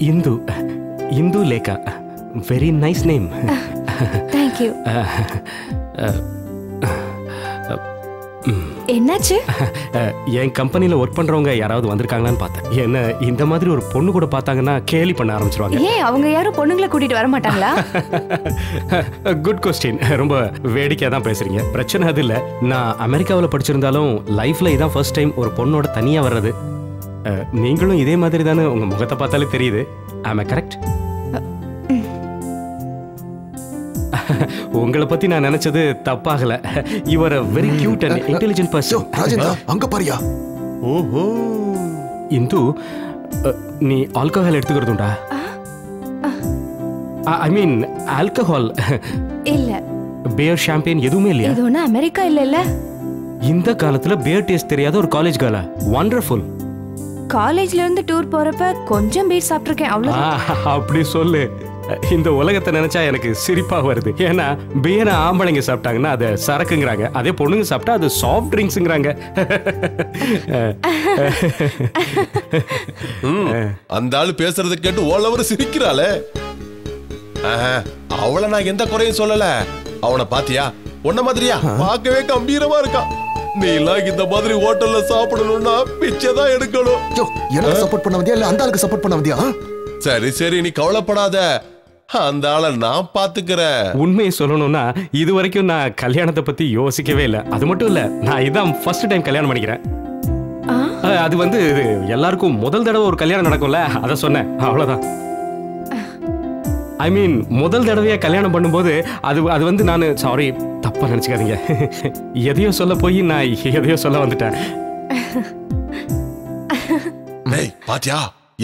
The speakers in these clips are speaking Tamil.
Hindu Hindu Lekha. Very nice name. Thank you. என்னாச்சு? என் கம்பெனியில் ஒர்க் பண்ணுறவங்க யாராவது வந்திருக்காங்களான்னு பார்த்தேன். என்ன இந்த மாதிரி ஒரு பொண்ணு கூட பார்த்தாங்கன்னா கேலி பண்ண ஆரம்பிச்சிருவாங்க. ஏன் அவங்க யாரும் பொண்ணுங்களை கூட்டிட்டு வர மாட்டாங்களா? Good question. ரொம்ப வேடிக்கையாக தான் பேசுறீங்க. பிரச்சனை அது இல்லை. நான் அமெரிக்காவில் படிச்சிருந்தாலும் லைஃப்பில் இதான் ஃபர்ஸ்ட் டைம் ஒரு பொண்ணோட தனியாக வர்றது. நீங்களும் இதே மாதிரி தானே? உங்கள் முகத்தை பார்த்தாலே தெரியுது. ஆமா கரெக்ட்? உங்களை பத்தி நான் நினைச்சது தப்பாகல. You are a very cute and intelligent person. Rajendra அங்க பாரியா. ஓஹோ. இந்து நீ ஆல்கஹால் எடுத்துக்கிறதுண்டா? ஐ மீன் ஆல்கஹால் இல்ல. பியர் ஷாம்பெயின் எதுவுமே இல்லையா? இது ஒண்ணு அமெரிக்கா இல்ல. இந்த காலத்துல பியர் டேஸ்ட் தெரியாத ஒரு காலேஜ் கேர்ளா? வண்டர்ஃபுல். காலேஜ்ல இருந்து டூர் போறப்ப கொஞ்சம் பீர் சாப்பிட்டிருக்கேன் அவ்வளவு. அப்படி சொல்லு. இந்த உலகத்தை நினைச்சா எனக்கு சிரிப்பா வருது. ஏன்னா பியரை ஆம்பளைங்க சாப்பிட்டாங்கன்னா அதை சரக்குங்கிறாங்க, அதே பொண்ணுங்க சாப்பிட்டா அது சாஃப்ட் ட்ரிங்க்ஸ்ங்கிறாங்க. அந்த ஆளு பேசுறத கேட்டு ஓலவர சிரிக்கிறாளே. அவளை நான் எந்த குறையும் சொல்லல. அவனை பாத்தியா? உன்ன மாதிரியா? பார்க்கவே கம்பீரமா இருக்கான். நீ எல்லாம் இந்த மாதிரி ஹோட்டல்ல சாப்பிடணும்னா பிச்சை தான் எடுக்கணும். எனக்கு சப்போர்ட் பண்ண வந்தியா இல்ல அந்த ஆளுக்கு சப்போர்ட் பண்ண வந்தியா? சரி சரி, நீ கவலைப்படாத. அந்த ஆளை நான் பாத்துக்கிறேன். உண்மையை சொல்லணும்னா இது வரைக்கும் நான் கல்யாணத்தை பத்தி யோசிக்கவே இல்லை. அது மட்டும் இல்ல, நான் இதான் ஃபர்ஸ்ட் டைம் கல்யாணம் பண்ணிக்கிறேன். அது வந்து எல்லாருக்கும் முதல் தடவை ஒரு கல்யாணம் நடக்கும்ல, அதை சொன்னேன், அவ்வளவுதான். ஐ மீன் முதல் தடவையா கல்யாணம் பண்ணும்போது அது வந்து நான் சாரி தப்பா நினைச்சுக்காதீங்க. எதையோ சொல்ல போய் நான் எதையோ சொல்ல வந்துட்டேன். பாத்தியா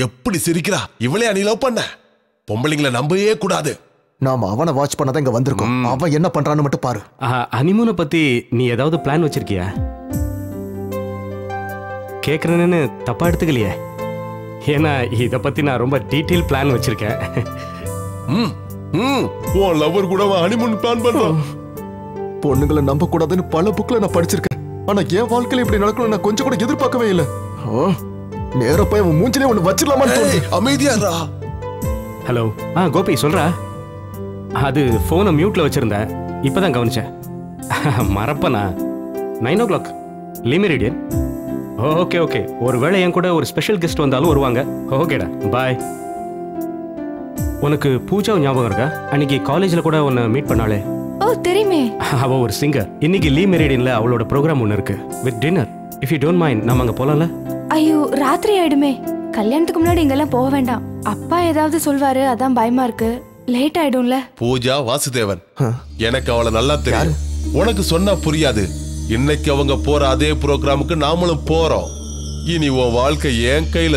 எப்படி சிரிக்கிறா? இவளே நீ லவ் பண்ண? பொம்பளைங்களை நம்பவே கூடாது. நாம அவனை வாட்ச் பண்ணதான் இங்க வந்திருக்கோம். அவன் என்ன பண்றான்னு மட்டும் பாரு. ஹனிமூனை பத்தி நீ ஏதாவது பிளான் வச்சிருக்கியா? கேக்குறேன்னு தப்பா எடுத்துக்கலையே. ஏன்னா இத பத்தி நான் ரொம்ப டீடைல் பிளான் வச்சிருக்கேன். உன் லவர் கூட ஹனிமூன் பிளான் பண்றான். பொண்ணுங்களை நம்ப கூடாதுன்னு பல புக்ல நான் படிச்சிருக்கேன். ஆனா என் வாழ்க்கையில இப்படி நடக்கணும் நான் கொஞ்சம் கூட எதிர்பார்க்கவே இல்லை. நேர போய் அவன் மூஞ்சிலே ஒண்ணு வச்சிடலாமான்னு தோணுது. அமைதியாரா. ஹலோ. கோபி சொல்றா. அது போனை மியூட்ல வச்சிருந்தேன், இப்பதான் கவனிச்சேன். மறப்பனா? 9 o'clock லிமிரிடியன். Okay okay. ஒருவேளை என் கூட ஒரு ஸ்பெஷல் கெஸ்ட் வந்தாலும் வருவாங்க. ஓகேடா, பாய். உனக்கு பூஜா ஞாபகம் இருக்கா? அன்னைக்கு காலேஜ்ல கூட உன்னை மீட் பண்ணாலே. ஓ தெரியுமே. அவ ஒரு சிங்கர். இன்னைக்கு லீ மெரிடியன்ல அவளோட ப்ரோக்ராம் ஒன்று இருக்கு with dinner. If you don't mind நம்ம அங்க போலாம்ல? ஐயோ ராத்திரி ஆயிடுமே. கல்யாணத்துக்கு முன்னாடி இங்கெல்லாம் போக வேண்டாம். அப்பா ஏதாவது சொல்வாரு, அதான் பயமா இருக்கு. லேட் ஆயிடும்ல. பூஜா வாசுதேவன், எனக்கு அவளை நல்லா தெரியும். உனக்கு சொன்னா புரியாது. இன்னைக்கு அவங்க போற அதே ப்ரோக்ராமுக்கு நாமளும் போறோம். இனி உன் வாழ்க்கை என் கையில